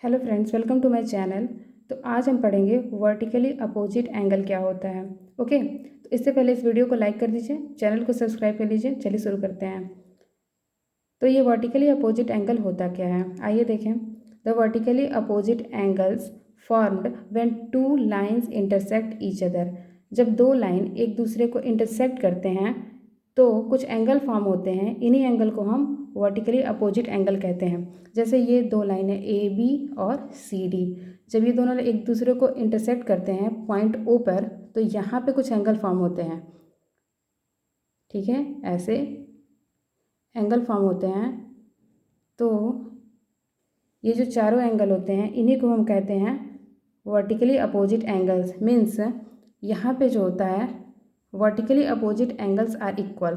Hello friends, welcome to my channel. तो आज हम पढ़ेंगे वर्टिकली अपोजिट एंगल क्या होता है। ओके, तो इससे पहले इस वीडियो को लाइक कर दीजिए, चैनल को सब्सक्राइब कर लीजिए। चलिए शुरू करते हैं। तो ये वर्टिकली अपोजिट एंगल होता क्या है, आइए देखें। The vertically opposite angles formed when two lines intersect each other. जब दो लाइन एक दूसरे को इंटरसेक्ट करते हैं तो कुछ एंगल फॉर्म होते हैं। इन्हीं एंगल को हम वर्टिकली अपोजिट एंगल कहते हैं। जैसे ये दो लाइनें ए बी और सी डी, जब ये दोनों एक दूसरे को इंटरसेक्ट करते हैं पॉइंट ओ पर, तो यहाँ पे कुछ एंगल फॉर्म होते हैं। ठीक है, ऐसे एंगल फॉर्म होते हैं। तो ये जो चारों एंगल होते हैं इन्हीं को हम कहते हैं वर्टिकली अपोजिट एंगल्स। मीन्स यहाँ पे जो होता है vertically opposite angles are equal.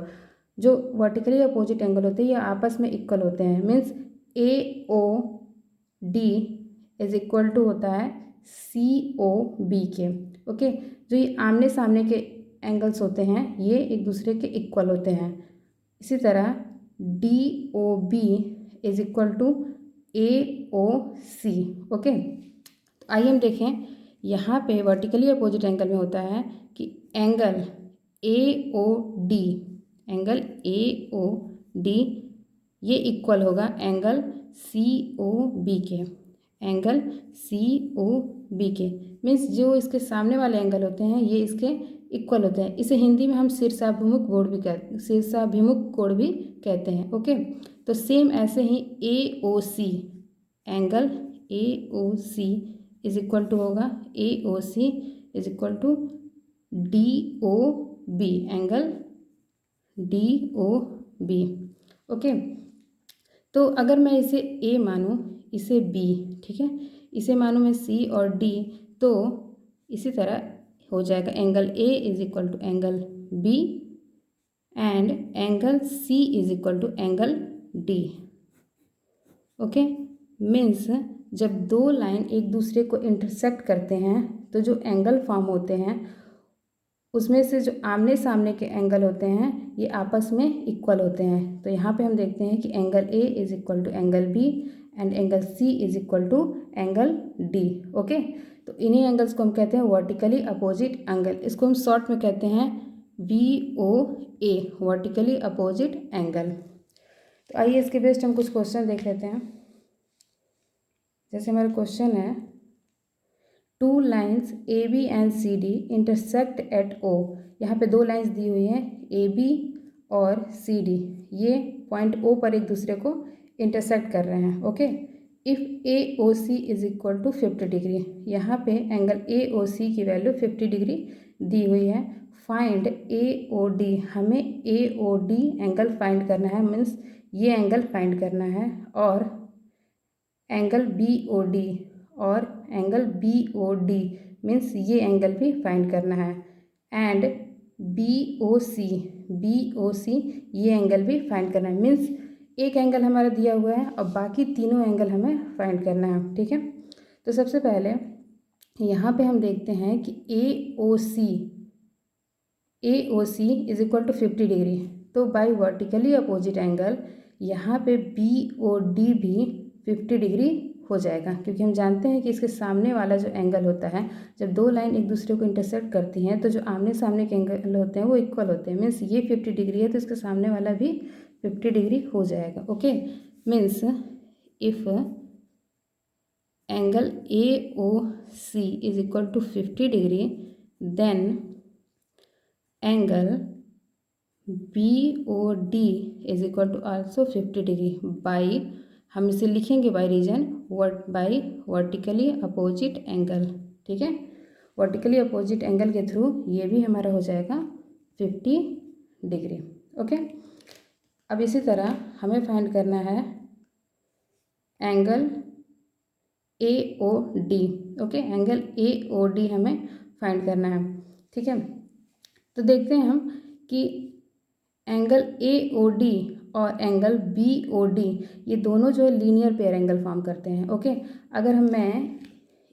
जो वर्टिकली अपोजिट एंगल होते हैं ये आपस में इक्वल होते हैं। Means A O D is equal to होता है सी ओ बी के। ओके, जो ये आमने सामने के एंगल्स होते हैं ये एक दूसरे के इक्वल होते हैं। इसी तरह D O B is equal to A O C. Okay, तो आइए हम देखें। यहाँ पे वर्टिकली अपोजिट एंगल में होता है कि angle A O D, angle A O D ये इक्वल होगा एंगल सी ओ बी के। एंगल सी ओ बी के मीन्स जो इसके सामने वाले एंगल होते हैं ये इसके इक्वल होते हैं। इसे हिंदी में हम शीर्षाभिमुख कोण भी कहते हैं। ओके, तो सेम ऐसे ही A O C, angle A O C is equal to होगा A O C is equal to D O B, angle D O B. Okay, तो अगर मैं इसे ए मानूँ, इसे बी, ठीक है, इसे मानूँ मैं सी और डी, तो इसी तरह हो जाएगा angle A is equal to angle B and angle C is equal to angle D. Okay, means जब दो लाइन एक दूसरे को इंटरसेक्ट करते हैं तो जो एंगल फॉर्म होते हैं उसमें से जो आमने सामने के एंगल होते हैं ये आपस में इक्वल होते हैं। तो यहाँ पे हम देखते हैं कि angle A is equal to angle B and angle C is equal to angle D. Okay, तो इन्हीं एंगल्स को हम कहते हैं वर्टिकली अपोजिट एंगल। इसको हम शॉर्ट में कहते हैं वी ओ ए, वर्टिकली अपोजिट एंगल। तो आइए इसके बेस्ड हम कुछ क्वेश्चन देख लेते हैं। जैसे हमारा क्वेश्चन है, two lines A B and C D intersect at O. यहाँ पे दो लाइन्स दी हुई हैं ए बी और सी डी, ये पॉइंट ओ पर एक दूसरे को इंटरसेक्ट कर रहे हैं। Okay, if A O C is equal to 50 degree, यहाँ पे एंगल ए ओ सी की वैल्यू 50 डिग्री दी हुई है। फाइंड ए ओ डी, हमें A O D angle find करना है। मीन्स ये एंगल फाइंड करना है, और एंगल बी ओ डी और angle B O D means ये एंगल भी फाइंड करना है। एंड बी ओ सी ये एंगल भी फाइंड करना है। मीन्स एक एंगल हमारा दिया हुआ है और बाकी तीनों एंगल हमें फाइंड करना है। ठीक है, तो सबसे पहले यहाँ पे हम देखते हैं कि ए O C is equal to 50 degree. तो बाय वर्टिकली अपोजिट एंगल यहाँ पे बी ओ डी भी 50 डिग्री हो जाएगा, क्योंकि हम जानते हैं कि इसके सामने वाला जो एंगल होता है, जब दो लाइन एक दूसरे को इंटरसेक्ट करती हैं तो जो आमने सामने के एंगल होते हैं वो इक्वल होते हैं। मीन्स ये 50 डिग्री है तो इसके सामने वाला भी 50 डिग्री हो जाएगा। Okay, means if angle A O C is equal to 50 degree then angle B O D is equal to also 50 degree by, हम इसे लिखेंगे by reason by vertically opposite angle. ठीक है, वर्टिकली अपोजिट एंगल के through ये भी हमारा हो जाएगा 50 डिग्री। ओके, अब इसी तरह हमें फाइंड करना है angle A O D. Okay, angle A O D हमें फाइंड करना है। ठीक है, तो देखते हैं हम कि एंगल ए ओ डी और एंगल बी ओ डी ये दोनों जो है लीनियर पेयर एंगल फॉर्म करते हैं। ओके, अगर मैं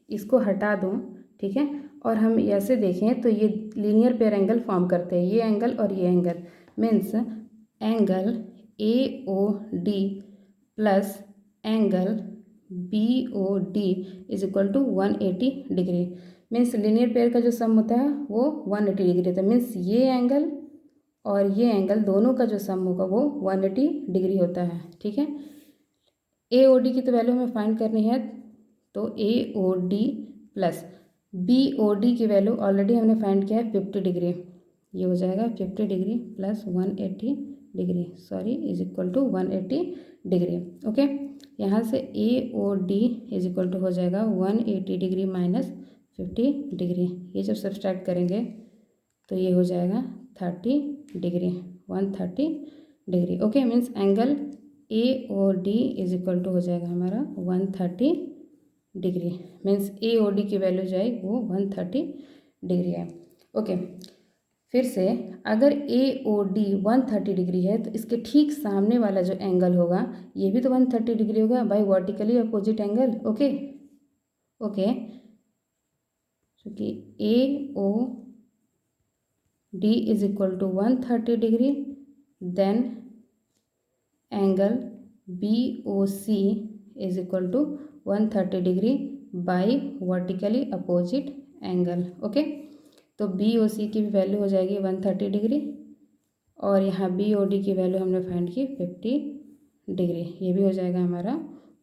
इसको हटा दूं, ठीक है, और हम ऐसे देखें तो ये लीनियर पेयर एंगल फॉर्म करते हैं, ये एंगल और ये angle. Means angle A O D plus angle BOD is equal to 180 degree. Means linear pair का जो सम होता है वो 180 डिग्री होता है। मीन्स ये एंगल और ये एंगल दोनों का जो सम होगा वो 180 डिग्री होता है। ठीक है, AOD की तो वैल्यू हमें फाइंड करनी है, तो AOD प्लस BOD की वैल्यू ऑलरेडी हमने फाइंड किया है 50 डिग्री। ये हो जाएगा 50 degree plus 180 degree, sorry, is equal to 180 degree. Okay, यहाँ से AOD इज इक्वल टू हो जाएगा 180 डिग्री माइनस 50 डिग्री। ये जब सब्सट्रैक्ट करेंगे तो ये हो जाएगा 30 degree, 130 degree. Okay, means angle AOD is equal to हो जाएगा हमारा 130 डिग्री। मीन्स AOD की वैल्यू जो है वो 130 डिग्री है। ओके, फिर से अगर AOD 130 डिग्री है तो इसके ठीक सामने वाला जो एंगल होगा ये भी तो 130 डिग्री होगा by vertically opposite angle. Okay okay, क्योंकि AOD is equal to 130 degree, then angle BOC is equal to 130 degree by vertically opposite angle. Okay, तो BOC की भी वैल्यू हो जाएगी 130 डिग्री और यहाँ BOD की वैल्यू हमने फाइंड की 50 डिग्री। ये भी हो जाएगा हमारा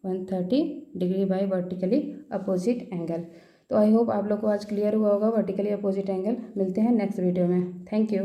130 degree by vertically opposite angle. तो आई होप आप लोग को आज क्लियर हुआ होगा वर्टिकली अपोजिट एंगल। मिलते हैं नेक्स्ट वीडियो में। Thank you.